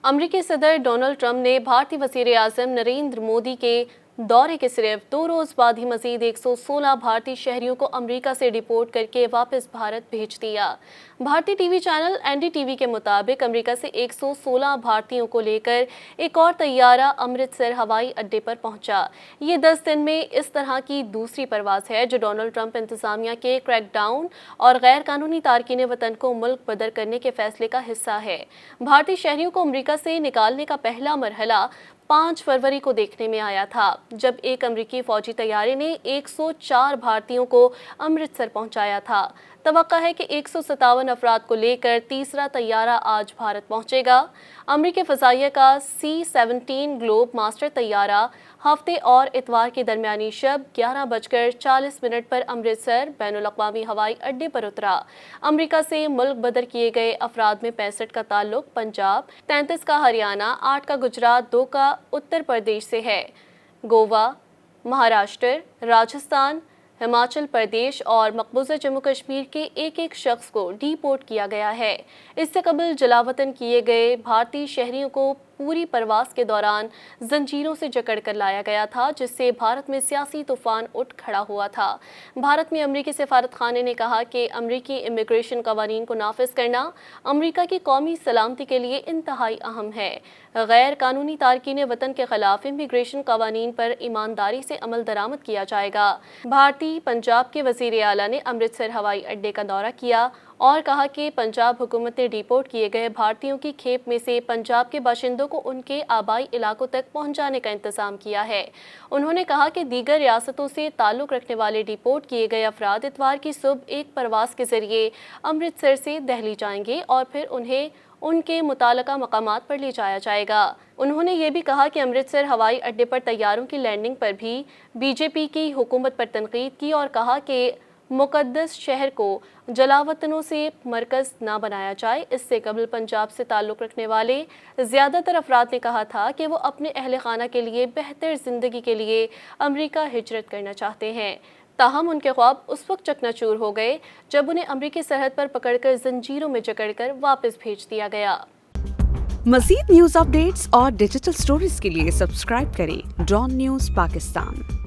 अमरीकी सदर Donald Trump ने भारतीय वज़ीर आज़म नरेंद्र मोदी के दौरे के सिर्फ 2 रोज़ बाद ही मज़ीद 116 भारतीय शहरियों को अमेरिका से डिपोर्ट करके वापस भारत भेज दिया। भारतीय टीवी चैनल एनडीटीवी के मुताबिक अमेरिका से 116 भारतीयों को लेकर एक और तैयारा अमृतसर हवाई अड्डे पर पहुंचा। ये 10 दिन में इस तरह की दूसरी परवाज़ है जो डोनाल्ड ट्रंप इंतज़ामिया के क्रैकडाउन और गैर कानूनी तारकीन वतन को मुल्क बदर करने के फैसले का हिस्सा है। भारतीय शहरियों को अमेरिका से निकालने का पहला मरहला 5 फरवरी को देखने में आया था, जब एक अमेरिकी फौजी तैयारे ने 104 भारतीयों को अमृतसर पहुंचाया था। तवक्का है कि 157 अफराद को लेकर तीसरा तैयारा आज भारत पहुंचेगा। अमेरिकी फ़ज़ाइया का C-17 ग्लोब मास्टर तैयारा हफ्ते और इतवार के दरमियानी शब 11:40 पर अमृतसर बैनुल-अक़वामी हवाई अड्डे पर उतरा। अमेरिका से मुल्क बदर किए गए अफराद में 65 का ताल्लुक पंजाब, 33 का हरियाणा, 8 का गुजरात, 2 का उत्तर प्रदेश से है। गोवा, महाराष्ट्र, राजस्थान, हिमाचल प्रदेश और मकबूजा जम्मू कश्मीर के एक शख्स को डिपोर्ट किया गया है। इससे कबल जलावतन किए गए भारतीय शहरियों को पूरी परवास के दौरान जंजीरों से जकड़ कर लाया गया था, जिससे भारत में सियासी तूफान उठ खड़ा हुआ था। भारत में अमरीकी सफारत खाने ने कहा कि अमरीकी इमिग्रेशन कवानीन को नाफिज करना अमरीका की कौमी सलामती के लिए इंतहाई अहम है। गैर कानूनी तारकीन वतन के खिलाफ इमिग्रेशन कवानीन पर ईमानदारी से अमल दरामद किया जाएगा। भारतीय पंजाब के वज़ीर आला ने अमृतसर हवाई अड्डे का दौरा किया और कहा कि पंजाब हुकूमत ने डिपोर्ट किए गए भारतीयों की खेप में से पंजाब के बाशिंदों को उनके आबाई इलाकों तक पहुंचाने का इंतजाम किया है। उन्होंने कहा कि दीगर रियासतों से ताल्लुक़ रखने वाले डिपोर्ट किए गए अफराद इतवार की सुबह एक परवास के जरिए अमृतसर से दिल्ली जाएंगे और फिर उन्हें उनके मुताल्लिका मकामात पर ले जाया जाएगा। उन्होंने ये भी कहा कि अमृतसर हवाई अड्डे पर तैयारों की लैंडिंग पर भी बीजेपी की हुकूमत पर तनकीद की और कहा कि मुक़द्दस शहर को जलावतनों से मरकज़ ना बनाया जाए। इससे कबल पंजाब से ताल्लुक़ रखने वाले ज़्यादातर अफराद ने कहा था कि वो अपने अहल खाना के लिए बेहतर ज़िंदगी के लिए अमेरिका हिजरत करना चाहते हैं। ताहम उनके ख्वाब उस वक्त चकनाचूर हो गए जब उन्हें अमरीकी सरहद पर पकड़कर जंजीरों में जकड़कर वापस भेज दिया गया। मज़ीद न्यूज़ अपडेट्स और डिजिटल स्टोरीज के लिए सब्सक्राइब करें डॉन न्यूज़ पाकिस्तान।